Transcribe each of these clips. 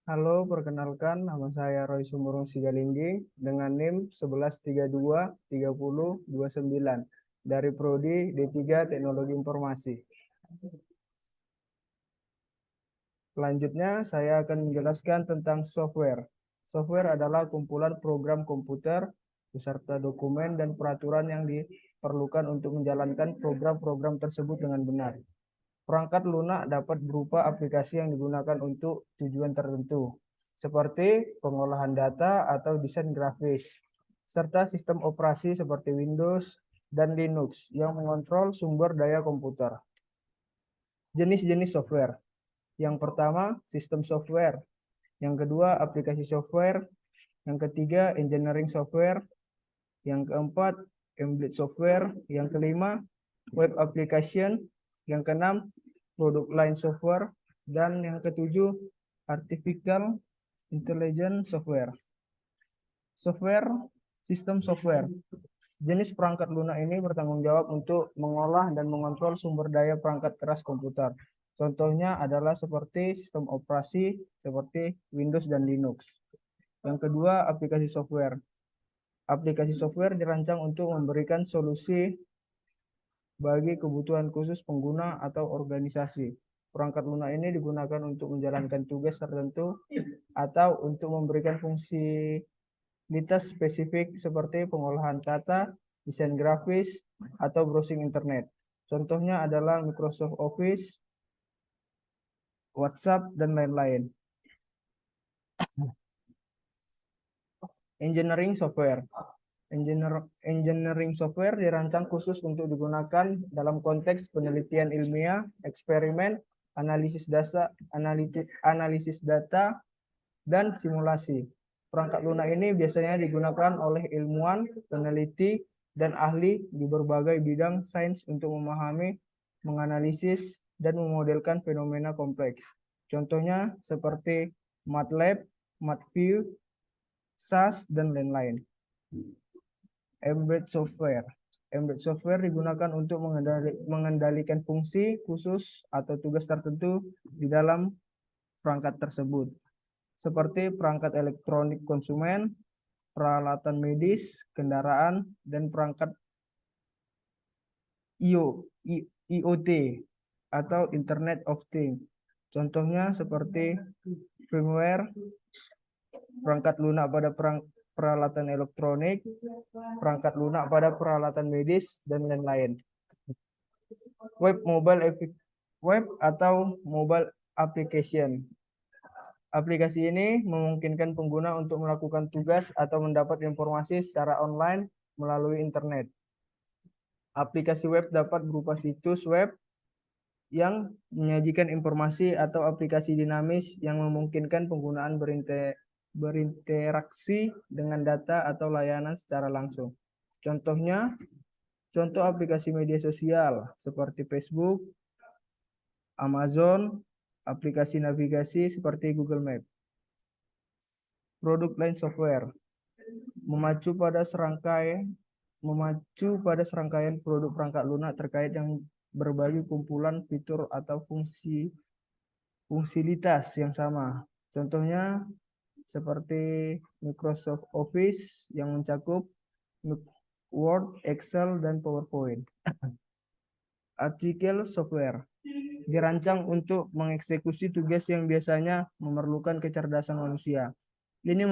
Halo, perkenalkan nama saya Roy Sumurung Sigalinggi dengan NIM Sumurung Sigalinggi dengan NIM 11323029 dari Prodi D3 Teknologi Informasi. Selanjutnya, saya akan menjelaskan tentang software. Software adalah kumpulan program komputer beserta dokumen dan peraturan yang diperlukan untuk menjalankan program-program tersebut dengan benar. Perangkat lunak dapat berupa aplikasi yang digunakan untuk tujuan tertentu, seperti pengolahan data atau desain grafis, serta sistem operasi seperti Windows dan Linux yang mengontrol sumber daya komputer. Jenis-jenis software. Yang pertama, sistem software. Yang kedua, aplikasi software. Yang ketiga, engineering software. Yang keempat, embedded software. Yang kelima, web application. Yang keenam, product line software. Dan yang ketujuh, artificial intelligence software. Software, sistem software. Jenis perangkat lunak ini bertanggung jawab untuk mengolah dan mengontrol sumber daya perangkat keras komputer. Contohnya adalah seperti sistem operasi seperti Windows dan Linux. Yang kedua, aplikasi software. Aplikasi software dirancang untuk memberikan solusi bagi kebutuhan khusus pengguna atau organisasi. Perangkat lunak ini digunakan untuk menjalankan tugas tertentu atau untuk memberikan fungsionalitas spesifik seperti pengolahan kata, desain grafis, atau browsing internet. Contohnya adalah Microsoft Office, WhatsApp, dan lain-lain. Engineering software. Engineering software dirancang khusus untuk digunakan dalam konteks penelitian ilmiah, eksperimen, analisis data, dan simulasi. Perangkat lunak ini biasanya digunakan oleh ilmuwan, peneliti, dan ahli di berbagai bidang sains untuk memahami, menganalisis, dan memodelkan fenomena kompleks. Contohnya seperti MATLAB, MATView, SAS, dan lain-lain. Embedded software. Embedded software digunakan untuk mengendalikan fungsi khusus atau tugas tertentu di dalam perangkat tersebut, seperti perangkat elektronik konsumen, peralatan medis, kendaraan, dan perangkat IoT atau Internet of Things. Contohnya seperti firmware, perangkat lunak pada peralatan elektronik, perangkat lunak pada peralatan medis, dan lain-lain. Web atau mobile application. Aplikasi ini memungkinkan pengguna untuk melakukan tugas atau mendapat informasi secara online melalui internet. Aplikasi web dapat berupa situs web yang menyajikan informasi atau aplikasi dinamis yang memungkinkan penggunaan berinteraksi dengan data atau layanan secara langsung. Contoh aplikasi media sosial seperti Facebook, Amazon, aplikasi navigasi seperti Google Maps. Product line software memacu pada serangkaian produk perangkat lunak terkait yang berbagi kumpulan fitur atau fungsionalitas yang sama. Contohnya seperti Microsoft Office yang mencakup Word, Excel, dan PowerPoint. Artikel software dirancang untuk mengeksekusi tugas yang biasanya memerlukan kecerdasan manusia. Ini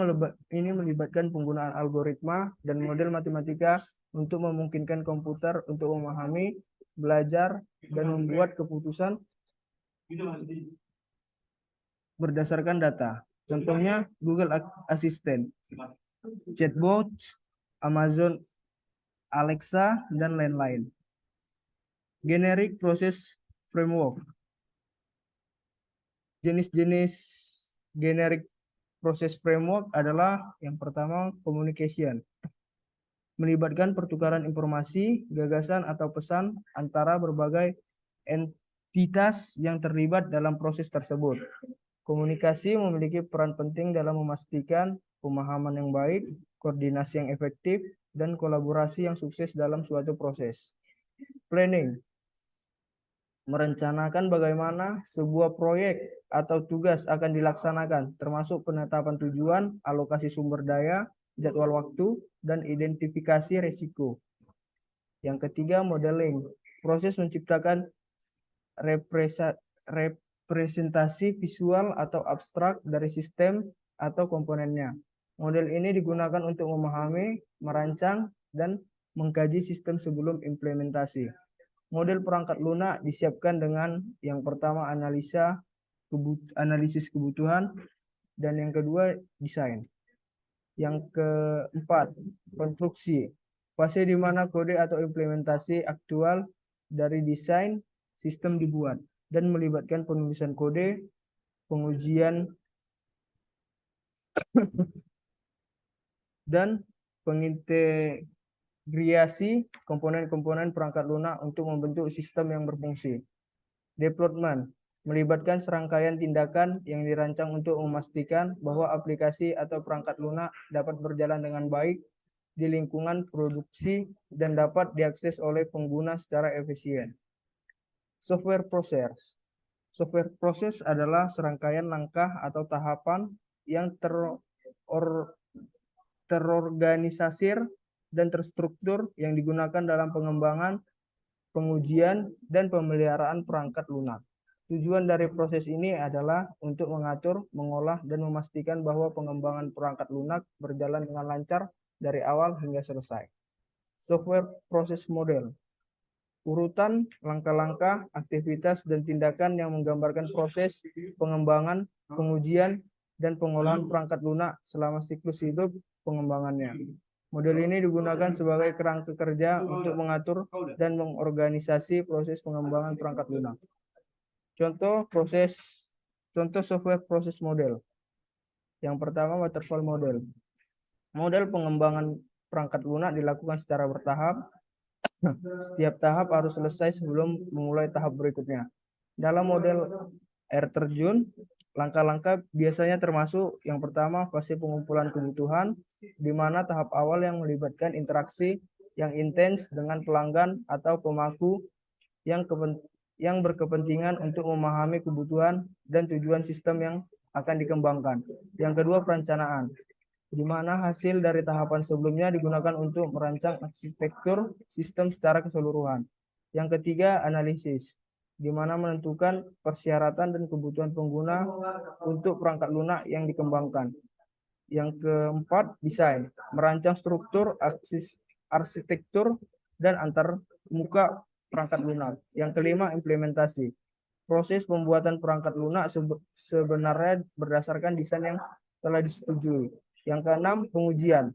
melibatkan penggunaan algoritma dan model matematika untuk memungkinkan komputer untuk memahami, belajar, dan membuat keputusan berdasarkan data. Contohnya Google Assistant, chatbot, Amazon Alexa, dan lain-lain. Generic Process Framework. Jenis-jenis generic process framework adalah yang pertama communication. Melibatkan pertukaran informasi, gagasan, atau pesan antara berbagai entitas yang terlibat dalam proses tersebut. Komunikasi memiliki peran penting dalam memastikan pemahaman yang baik, koordinasi yang efektif, dan kolaborasi yang sukses dalam suatu proses. Planning merencanakan bagaimana sebuah proyek atau tugas akan dilaksanakan, termasuk penetapan tujuan, alokasi sumber daya, jadwal waktu, dan identifikasi risiko. Yang ketiga, modeling. Proses menciptakan representasi visual atau abstrak dari sistem atau komponennya. Model ini digunakan untuk memahami, merancang, dan mengkaji sistem sebelum implementasi. Model perangkat lunak disiapkan dengan yang pertama analisis kebutuhan, dan yang kedua desain. Yang keempat, konstruksi. Fase di mana kode atau implementasi aktual dari desain sistem dibuat dan melibatkan penulisan kode, pengujian, dan pengintegrasi komponen-komponen perangkat lunak untuk membentuk sistem yang berfungsi. Deployment melibatkan serangkaian tindakan yang dirancang untuk memastikan bahwa aplikasi atau perangkat lunak dapat berjalan dengan baik di lingkungan produksi dan dapat diakses oleh pengguna secara efisien. Software process. Software proses adalah serangkaian langkah atau tahapan yang terorganisir dan terstruktur yang digunakan dalam pengembangan, pengujian, dan pemeliharaan perangkat lunak. Tujuan dari proses ini adalah untuk mengatur, mengolah, dan memastikan bahwa pengembangan perangkat lunak berjalan dengan lancar dari awal hingga selesai. Software proses model. Urutan langkah-langkah, aktivitas, dan tindakan yang menggambarkan proses pengembangan, pengujian, dan pengolahan perangkat lunak selama siklus hidup pengembangannya. Model ini digunakan sebagai kerangka kerja untuk mengatur dan mengorganisasi proses pengembangan perangkat lunak. Contoh software proses model. Yang pertama, waterfall model. Model pengembangan perangkat lunak dilakukan secara bertahap. Setiap tahap harus selesai sebelum memulai tahap berikutnya. Dalam model air terjun, langkah-langkah biasanya termasuk yang pertama, fase pengumpulan kebutuhan, di mana tahap awal yang melibatkan interaksi yang intens dengan pelanggan atau pemangku yang berkepentingan untuk memahami kebutuhan dan tujuan sistem yang akan dikembangkan. Yang kedua, perencanaan, di mana hasil dari tahapan sebelumnya digunakan untuk merancang arsitektur sistem secara keseluruhan. Yang ketiga, analisis, di mana menentukan persyaratan dan kebutuhan pengguna untuk perangkat lunak yang dikembangkan. Yang keempat, desain, merancang struktur, arsitektur, dan antar muka perangkat lunak. Yang kelima, implementasi. Proses pembuatan perangkat lunak sebenarnya berdasarkan desain yang telah disetujui. Yang keenam, pengujian,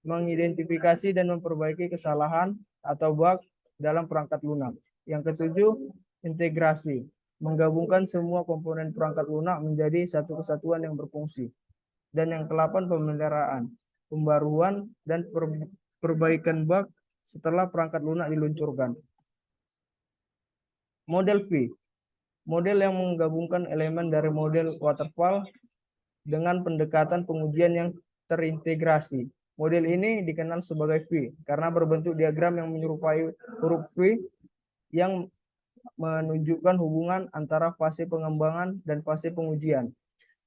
mengidentifikasi dan memperbaiki kesalahan atau bug dalam perangkat lunak. Yang ketujuh, integrasi, menggabungkan semua komponen perangkat lunak menjadi satu kesatuan yang berfungsi. Dan yang kedelapan, pemeliharaan, pembaruan, dan perbaikan bug setelah perangkat lunak diluncurkan. Model V, model yang menggabungkan elemen dari model waterfall dengan pendekatan pengujian yang terintegrasi. Model ini dikenal sebagai V karena berbentuk diagram yang menyerupai huruf V yang menunjukkan hubungan antara fase pengembangan dan fase pengujian.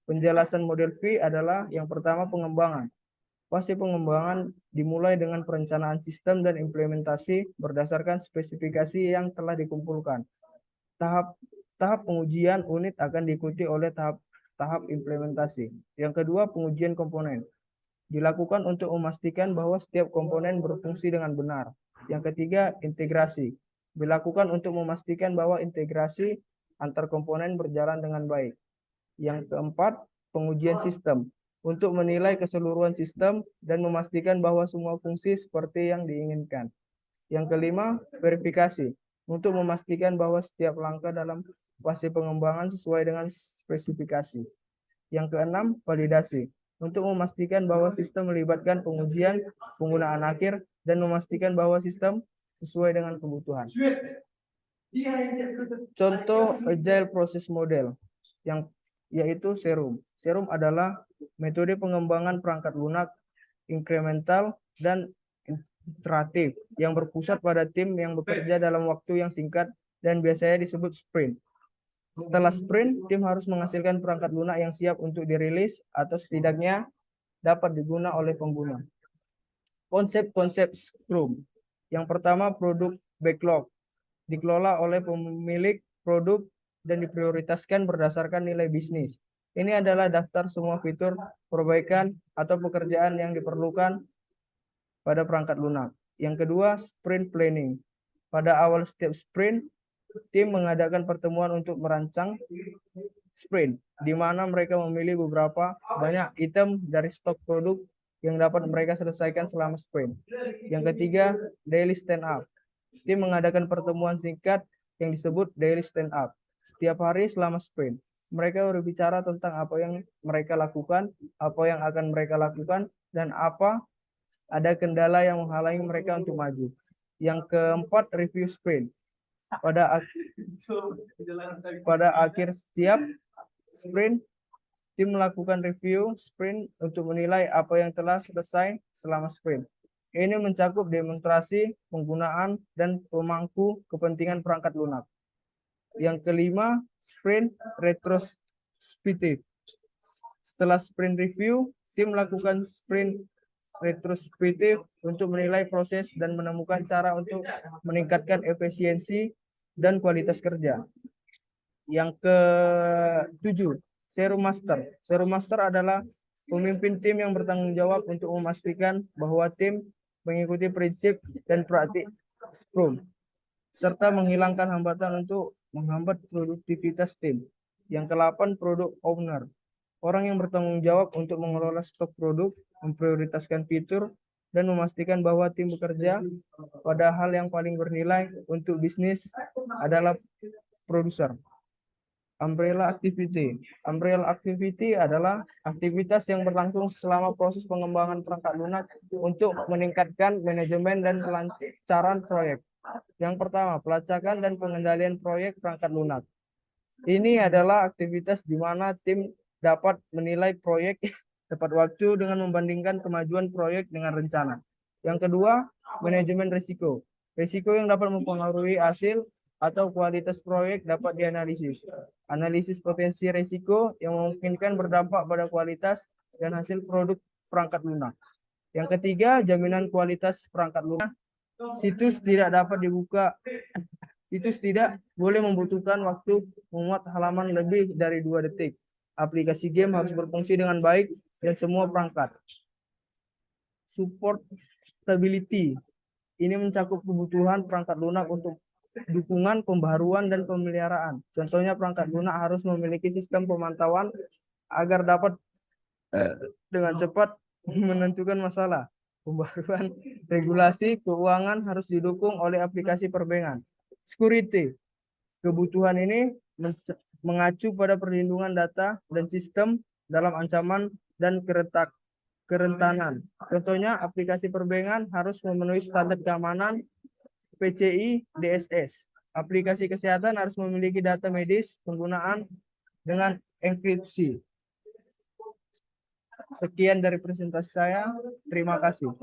Penjelasan model V adalah yang pertama, pengembangan. Fase pengembangan dimulai dengan perencanaan sistem dan implementasi berdasarkan spesifikasi yang telah dikumpulkan. Tahap pengujian unit akan diikuti oleh tahap implementasi. Yang kedua, pengujian komponen. Dilakukan untuk memastikan bahwa setiap komponen berfungsi dengan benar. Yang ketiga, integrasi. Dilakukan untuk memastikan bahwa integrasi antar komponen berjalan dengan baik. Yang keempat, pengujian sistem. Untuk menilai keseluruhan sistem dan memastikan bahwa semua fungsi seperti yang diinginkan. Yang kelima, verifikasi. Untuk memastikan bahwa setiap langkah dalam fase pengembangan sesuai dengan spesifikasi. Yang keenam, validasi. Untuk memastikan bahwa sistem melibatkan pengujian penggunaan akhir dan memastikan bahwa sistem sesuai dengan kebutuhan. Contoh agile process model yang yaitu Serum. Serum adalah metode pengembangan perangkat lunak inkremental dan iteratif yang berpusat pada tim yang bekerja dalam waktu yang singkat dan biasanya disebut sprint. Setelah sprint, tim harus menghasilkan perangkat lunak yang siap untuk dirilis atau setidaknya dapat digunakan oleh pengguna. Konsep-konsep Scrum. Yang pertama, produk backlog. Dikelola oleh pemilik produk dan diprioritaskan berdasarkan nilai bisnis. Ini adalah daftar semua fitur, perbaikan, atau pekerjaan yang diperlukan pada perangkat lunak. Yang kedua, sprint planning. Pada awal setiap sprint, tim mengadakan pertemuan untuk merancang sprint, di mana mereka memilih beberapa banyak item dari stok produk yang dapat mereka selesaikan selama sprint. Yang ketiga, daily stand up. Tim mengadakan pertemuan singkat yang disebut daily stand up setiap hari selama sprint. Mereka berbicara tentang apa yang mereka lakukan, apa yang akan mereka lakukan, dan apa ada kendala yang menghalangi mereka untuk maju. Yang keempat, review sprint. Pada akhir setiap sprint, tim melakukan review sprint untuk menilai apa yang telah selesai selama sprint. Ini mencakup demonstrasi, penggunaan, dan pemangku kepentingan perangkat lunak. Yang kelima, sprint retrospective. Setelah sprint review, tim melakukan sprint retrospektif untuk menilai proses dan menemukan cara untuk meningkatkan efisiensi dan kualitas kerja. Yang ketujuh, Scrum Master. Scrum Master adalah pemimpin tim yang bertanggung jawab untuk memastikan bahwa tim mengikuti prinsip dan praktik Scrum, serta menghilangkan hambatan untuk menghambat produktivitas tim. Yang ke-8, Product Owner. Orang yang bertanggung jawab untuk mengelola stok produk, memprioritaskan fitur, dan memastikan bahwa tim bekerja pada hal yang paling bernilai untuk bisnis adalah produser. Umbrella Activity. Umbrella Activity adalah aktivitas yang berlangsung selama proses pengembangan perangkat lunak untuk meningkatkan manajemen dan kelancaran proyek. Yang pertama, pelacakan dan pengendalian proyek perangkat lunak. Ini adalah aktivitas di mana tim dapat menilai proyek tepat waktu dengan membandingkan kemajuan proyek dengan rencana. Yang kedua, manajemen risiko. Risiko yang dapat mempengaruhi hasil atau kualitas proyek dapat dianalisis. Analisis potensi risiko yang memungkinkan berdampak pada kualitas dan hasil produk perangkat lunak. Yang ketiga, jaminan kualitas perangkat lunak. Situs tidak dapat dibuka. Situs tidak boleh membutuhkan waktu memuat halaman lebih dari 2 detik. Aplikasi game harus berfungsi dengan baik dan semua perangkat. Support stability. Ini mencakup kebutuhan perangkat lunak untuk dukungan, pembaharuan, dan pemeliharaan. Contohnya perangkat lunak harus memiliki sistem pemantauan agar dapat dengan cepat menentukan masalah. Pembaharuan regulasi keuangan harus didukung oleh aplikasi perbankan. Security. Kebutuhan ini mengacu pada perlindungan data dan sistem dalam ancaman dan kerentanan. Contohnya, aplikasi perbankan harus memenuhi standar keamanan PCI DSS. Aplikasi kesehatan harus memiliki data medis penggunaan dengan enkripsi. Sekian dari presentasi saya. Terima kasih.